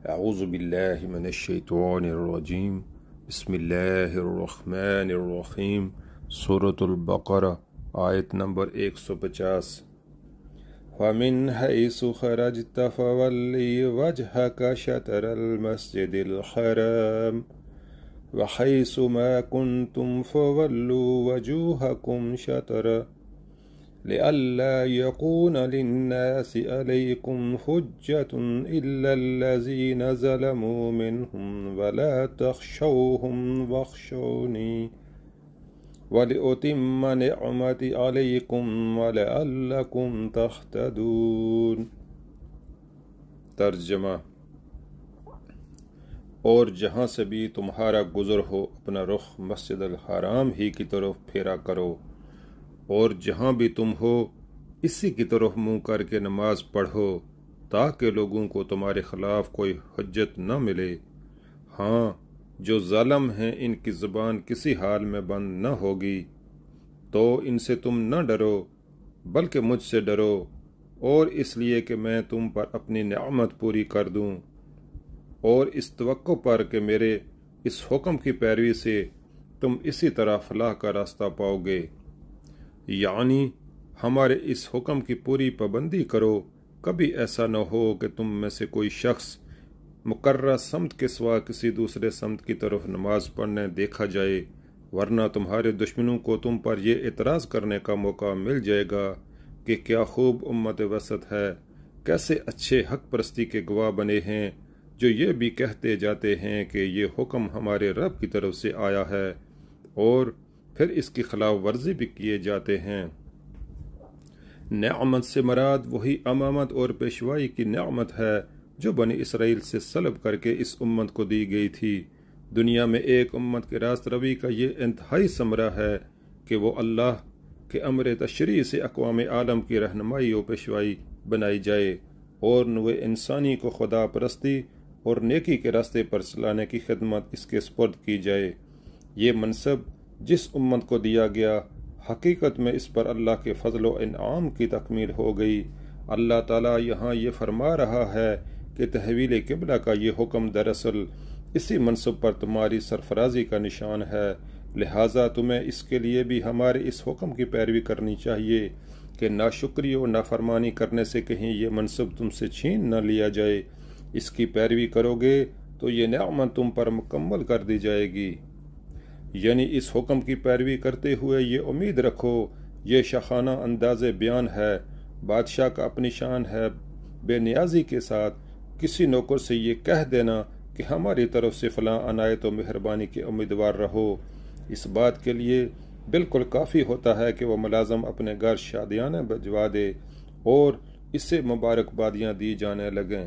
اعوذ باللہ من الشیطان الرجیم بسم اللہ الرحمن الرحیم سورۃ البقرہ آیت نمبر 150 وَمِنْ حَيْثُ خَرَجْتَ فَوَلِّ وَجْهَكَ شَطْرَ الْمَسْجِدِ الْحَرَامِ وَحَيْثُ مَا كُنْتُمْ فَوَلُّوا وَجُوهَكُمْ شَطْرَهُ لئلا يكون للناس عليكم حجة إلا الذين ظلموا منهم ولا تخشوهم واخشوني ولأتم نعمتي عليكم ولعلكم تهتدون۔ ترجمہ: اور جہاں سے بھی تمہارا گزر ہو اپنا رخ مسجد الحرام ہی کی طرف پھیرا کرو، اور جہاں بھی تم ہو اسی کی طرف منہ کر کے نماز پڑھو تاکہ لوگوں کو تمہارے خلاف کوئی حجت نہ ملے۔ ہاں، جو ظالم ہیں ان کی زبان کسی حال میں بند نہ ہوگی، تو ان سے تم نہ ڈرو بلکہ مجھ سے ڈرو، اور اس لیے کہ میں تم پر اپنی نعمت پوری کر دوں، اور اس توقع پر کہ میرے اس حکم کی پیروی سے تم اسی طرح فلاح کا راستہ پاؤ گے۔ یعنی ہمارے اس حکم کی پوری پابندی کرو، کبھی ایسا نہ ہو کہ تم میں سے کوئی شخص مقررہ سمت کے سوا کسی دوسرے سمت کی طرف نماز پڑھنے دیکھا جائے، ورنہ تمہارے دشمنوں کو تم پر یہ اعتراض کرنے کا موقع مل جائے گا کہ کیا خوب امت وسط ہے، کیسے اچھے حق پرستی کے گواہ بنے ہیں، جو یہ بھی کہتے جاتے ہیں کہ یہ حکم ہمارے رب کی طرف سے آیا ہے، اور پھر اس کی خلاف ورزی بھی کیے جاتے ہیں۔ نعمت سے مراد وہی امامت اور پیشوائی کی نعمت ہے جو بنی اسرائیل سے سلب کر کے اس امت کو دی گئی تھی۔ دنیا میں ایک امت کے راست روی کا یہ انتہائی ثمرہ ہے کہ وہ اللہ کے امر تشریع سے اقوام عالم کی رہنمائی و پیشوائی بنائی جائے، اور نوع انسانی کو خدا پرستی اور نیکی کے راستے پر چلانے کی خدمت اس کے سپرد کی جائے۔ یہ منصب جس امت کو دیا گیا، حقیقت میں اس پر اللہ کے فضل و انعام کی تکمیل ہو گئی۔ اللہ تعالیٰ یہاں یہ فرما رہا ہے کہ تحویل قبلہ کا یہ حکم دراصل اسی منصب پر تمہاری سرفرازی کا نشان ہے، لہٰذا تمہیں اس کے لیے بھی ہمارے اس حکم کی پیروی کرنی چاہیے کہ ناشکری و نافرمانی کرنے سے کہیں یہ منصب تم سے چھین نہ لیا جائے۔ اس کی پیروی کرو گے تو یہ نعمت تم پر مکمل کر دی جائے گی۔ یعنی اس حکم کی پیروی کرتے ہوئے یہ امید رکھو، یہ شاخانہ انداز بیان ہے، بادشاہ کا اپنی شان ہے بے نیازی کے ساتھ کسی نوکر سے یہ کہہ دینا کہ ہماری طرف سے فلاں عنایت و مہربانی کے امیدوار رہو۔ اس بات کے لیے بالکل کافی ہوتا ہے کہ وہ ملازم اپنے گھر شادیاں بھجوا دے اور اسے مبارکبادیاں دی جانے لگیں۔